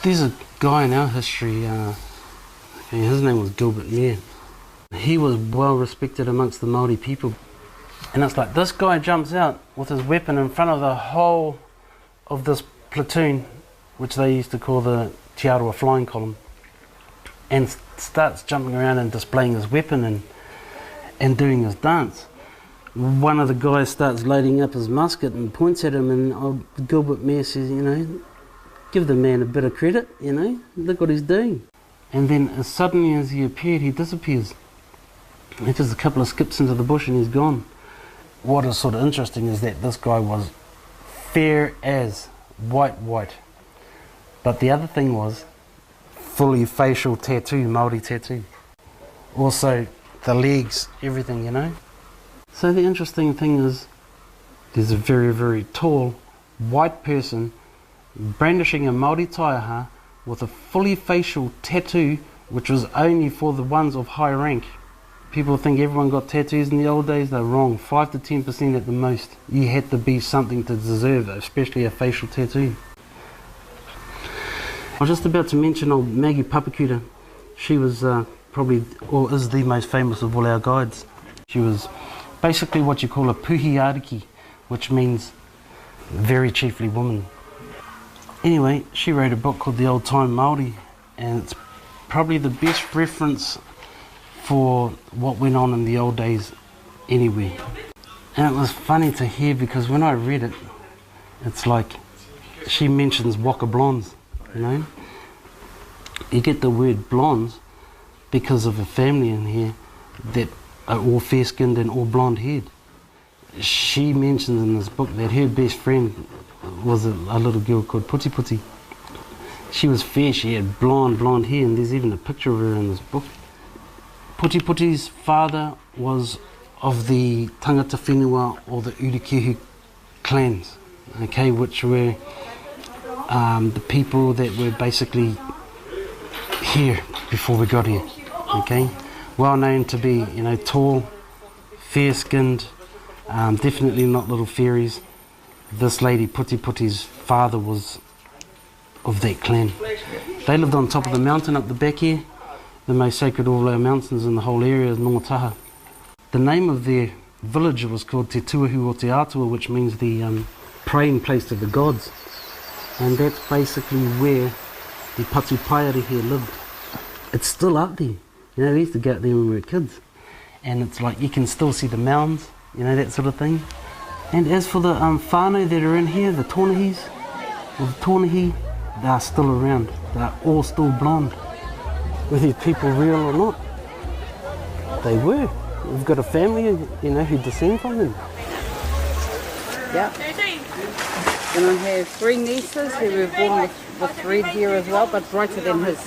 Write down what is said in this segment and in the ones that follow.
There's a guy in our history, his name was Gilbert Mair. He was well respected amongst the Māori people. And it's like this guy jumps out with his weapon in front of the whole of this platoon, which they used to call the Te Aroha Flying Column, and starts jumping around and displaying his weapon and doing his dance. One of the guys starts loading up his musket and points at him, and old Gilbert Mair says, you know, give the man a bit of credit, you know, look what he's doing. And then as suddenly as he appeared, he disappears. He just a couple of skips into the bush and he's gone. What is sort of interesting is that this guy was fair as white. But the other thing was fully facial tattoo, Māori tattoo. Also the legs, everything, you know. So the interesting thing is there's a very, very tall white person brandishing a Māori taiaha with a fully facial tattoo, which was only for the ones of high rank. People think everyone got tattoos in the old days. They're wrong. 5 to 10% at the most. You had to be something to deserve it, especially a facial tattoo. I was just about to mention old Maggie Papakuta. She was probably, or is the most famous of all our guides. She was basically what you call a puhi ariki, which means very chiefly woman. Anyway, she wrote a book called The Old Time Māori, and it's probably the best reference for what went on in the old days anywhere. And it was funny to hear because when I read it, it's like she mentions waka blondes, you know. You get the word blondes because of a family in here that are all fair-skinned and all blonde-haired. She mentions in this book that her best friend was a little girl called Puti Puti. She was fair, she had blonde hair, and there's even a picture of her in this book. Puti Puti's father was of the tangata whenua or the Urikihu clans, okay, which were the people that were basically here before we got here, okay. Well known to be, you know, tall, fair-skinned, definitely not little fairies. This lady, Puti Puti's father, was of that clan. They lived on top of the mountain up the back here. The most sacred of all our mountains in the whole area is Nongataha. The name of their village was called Te Tuahu o Te Atua, which means the praying place of the gods. And that's basically where the Patu Paiari here lived. It's still up there. You know, we used to go out there when we were kids. And it's like you can still see the mounds, you know, that sort of thing. And as for the whānau that are in here, the Tōnahis, they're still around. They're all still blonde. Were these people real or not? They were. We've got a family, you know, who descend from them. Yeah. And I have 3 nieces who were born with red hair as well, but brighter than his.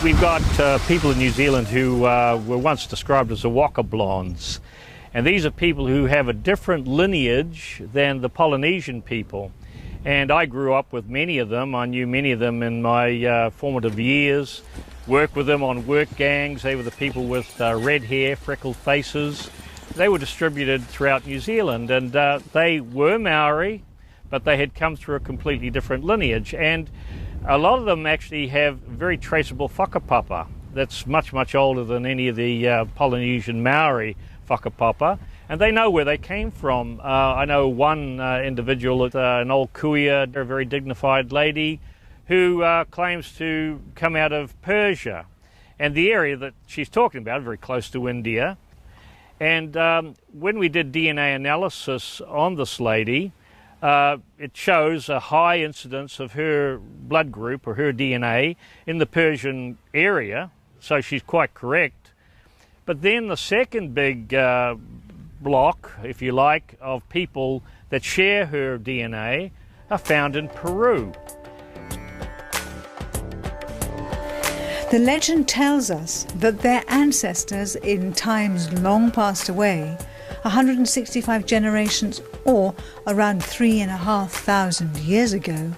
We've got people in New Zealand who were once described as the waka blondes. And these are people who have a different lineage than the Polynesian people. And I grew up with many of them. I knew many of them in my formative years, worked with them on work gangs. They were the people with red hair, freckled faces. They were distributed throughout New Zealand, and they were Maori, but they had come through a completely different lineage. And a lot of them actually have very traceable whakapapa that's much, much older than any of the Polynesian Maori whakapapa. And they know where they came from. I know one individual, an old kuia, a very dignified lady, who claims to come out of Persia. And the area that she's talking about, very close to India. And when we did DNA analysis on this lady, it shows a high incidence of her blood group or her DNA in the Persian area, so she's quite correct. But then the second big block, if you like, of people that share her DNA are found in Peru. The legend tells us that their ancestors in times long passed away, 165 generations or around 3,500 years ago,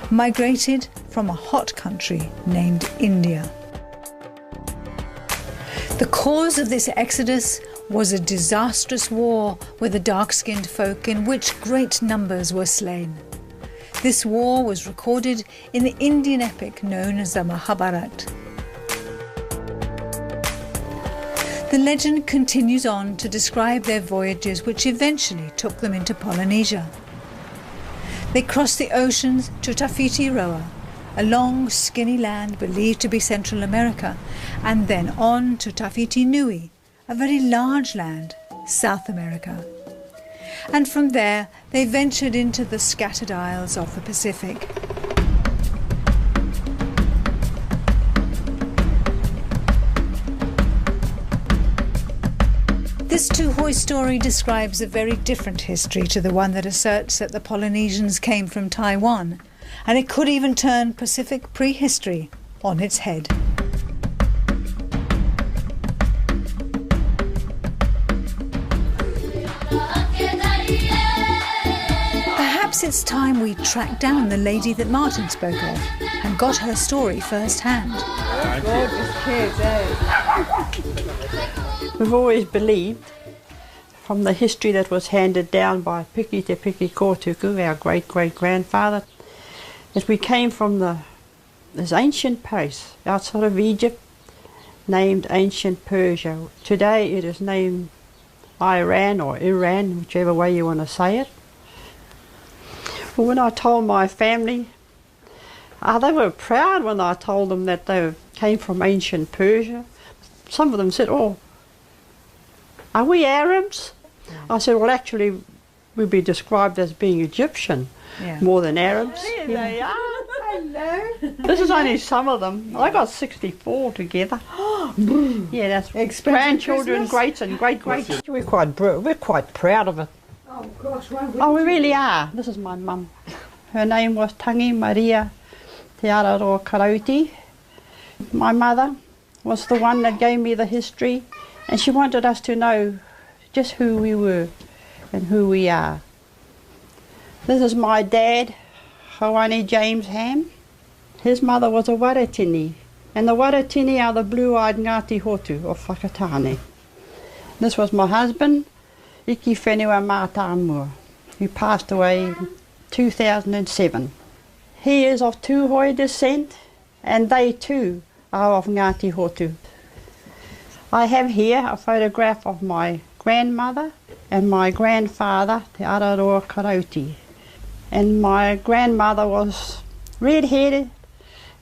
migrated from a hot country named India. The cause of this exodus was a disastrous war with the dark-skinned folk in which great numbers were slain. This war was recorded in the Indian epic known as the Mahabharata. The legend continues on to describe their voyages, which eventually took them into Polynesia. They crossed the oceans to Tawhiti-Roa, a long, skinny land believed to be Central America, and then on to Tawhiti-Nui, a very large land, South America. And from there they ventured into the scattered isles of the Pacific. This Tuhoi story describes a very different history to the one that asserts that the Polynesians came from Taiwan, and it could even turn Pacific prehistory on its head. Perhaps it's time we track down the lady that Martin spoke of and got her story firsthand. We've always believed, from the history that was handed down by Piki Te Piki Kōtuku, our great-great-grandfather, that we came from this ancient place outside of Egypt named ancient Persia. Today it is named Iran or Iran, whichever way you want to say it. Well, when I told my family, they were proud when I told them that they came from ancient Persia. Some of them said, "Oh, are we Arabs?" I said, "Well, actually, we'd be described as being Egyptian more than Arabs." There they are. Hello. This is only some of them. I got 64 together. Yeah, that's grandchildren, greats and great-greats. We're quite proud of it. Oh gosh, oh, we really are. This is my mum. Her name was Tangi Maria Te Araroa Karauti. My mother was the one that gave me the history, and she wanted us to know just who we were and who we are. This is my dad, Hawani James Ham. His mother was a Waratini, and the Waratini are the blue-eyed Ngāti Hotu of Whakatane. This was my husband, Iki Whenua Mātāmua, who passed away in 2007. He is of Tuhoi descent, and they too are of Ngāti Hotu. I have here a photograph of my grandmother and my grandfather, Te Araroa Karauti. And my grandmother was red-headed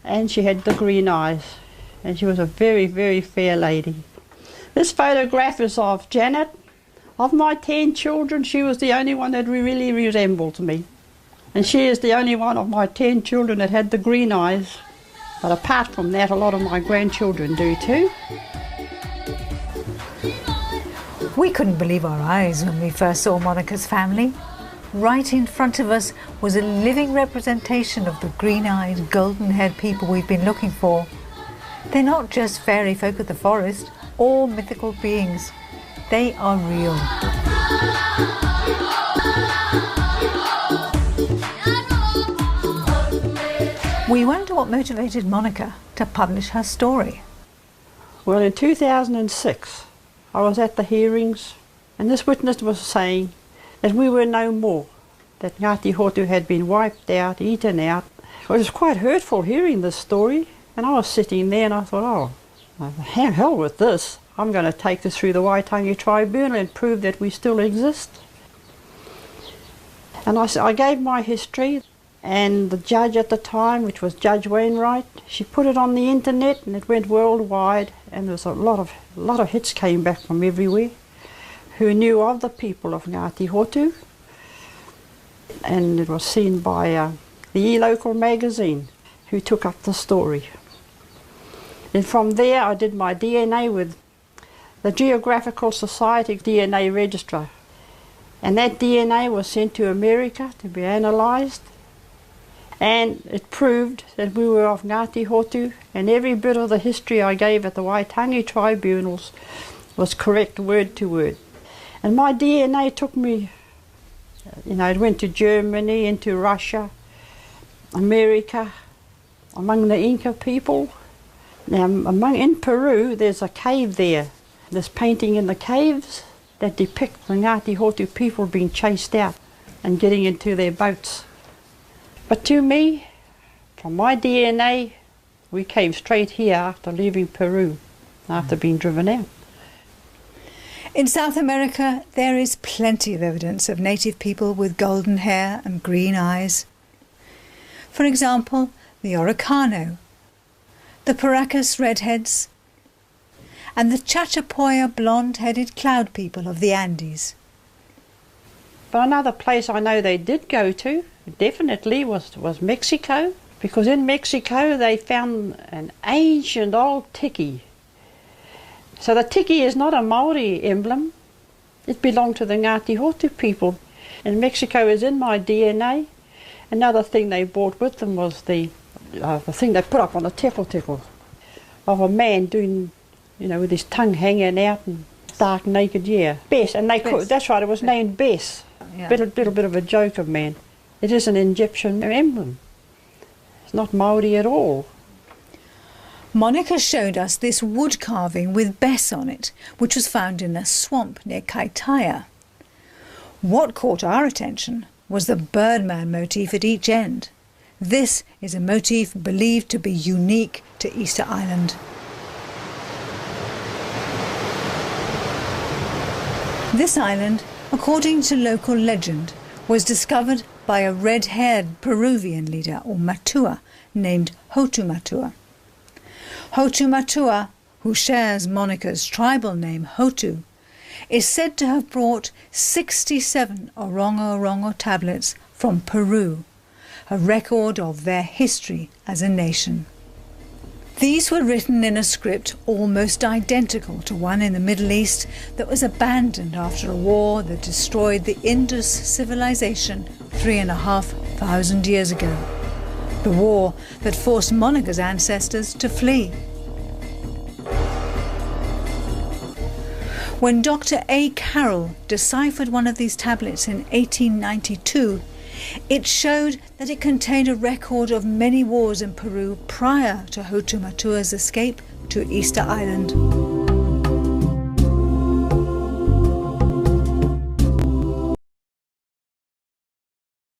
and she had the green eyes, and she was a very, very fair lady. This photograph is of Janet. Of my 10 children, she was the only one that really resembled me. And she is the only one of my 10 children that had the green eyes. But apart from that, a lot of my grandchildren do too. We couldn't believe our eyes when we first saw Monica's family. Right in front of us was a living representation of the green-eyed, golden-haired people we've been looking for. They're not just fairy folk of the forest or mythical beings. They are real. We wonder what motivated Monica to publish her story. Well, in 2006, I was at the hearings, and this witness was saying that we were no more, that Ngāti Hotu had been wiped out, eaten out. It was quite hurtful hearing this story, and I was sitting there and I thought, oh, hell with this. I'm going to take this through the Waitangi Tribunal and prove that we still exist. And I gave my history, and the judge at the time, which was Judge Wainwright, she put it on the internet and it went worldwide, and there was a lot of hits came back from everywhere who knew of the people of Ngāti Hotu. And it was seen by the e-local magazine, who took up the story. And from there I did my DNA with the Geographical Society DNA Registrar, and that DNA was sent to America to be analysed, and it proved that we were of Ngāti Hotu, and every bit of the history I gave at the Waitangi tribunals was correct word to word. And my DNA took me, it went to Germany, into Russia, America, among the Inca people. Now in Peru there's a cave there. There's painting in the caves that depict the Ngāti Hotu people being chased out and getting into their boats. But to me, from my DNA, we came straight here after leaving Peru, after being driven out. In South America, there is plenty of evidence of native people with golden hair and green eyes. For example, the Oricano, the Paracas redheads, and the Chachapoya blonde-headed cloud people of the Andes. But another place I know they did go to, definitely, was Mexico, because in Mexico they found an ancient old tiki. So the tiki is not a Maori emblem, it belonged to the Ngāti Hotu people. And Mexico is in my DNA. Another thing they brought with them was the thing they put up on the teko of a man doing, you know, with his tongue hanging out and stark naked, yeah. Bess, and they Bess. That's right, it was named Bess. Yeah. Little bit of a joke of man. It is an Egyptian emblem. It's not Maori at all. Monica showed us this wood carving with Bess on it, which was found in a swamp near Kaitaia. What caught our attention was the birdman motif at each end. This is a motif believed to be unique to Easter Island. This island, according to local legend, was discovered by a red-haired Peruvian leader, or matua, named Hotu Matua. Hotu Matua, who shares Monica's tribal name Hotu, is said to have brought 67 Orongo Orongo tablets from Peru, a record of their history as a nation. These were written in a script almost identical to one in the Middle East that was abandoned after a war that destroyed the Indus civilization 3,500 years ago. The war that forced Monica's ancestors to flee. When Dr. A. Carroll deciphered one of these tablets in 1892, it showed that it contained a record of many wars in Peru prior to Hotu Matua's escape to Easter Island.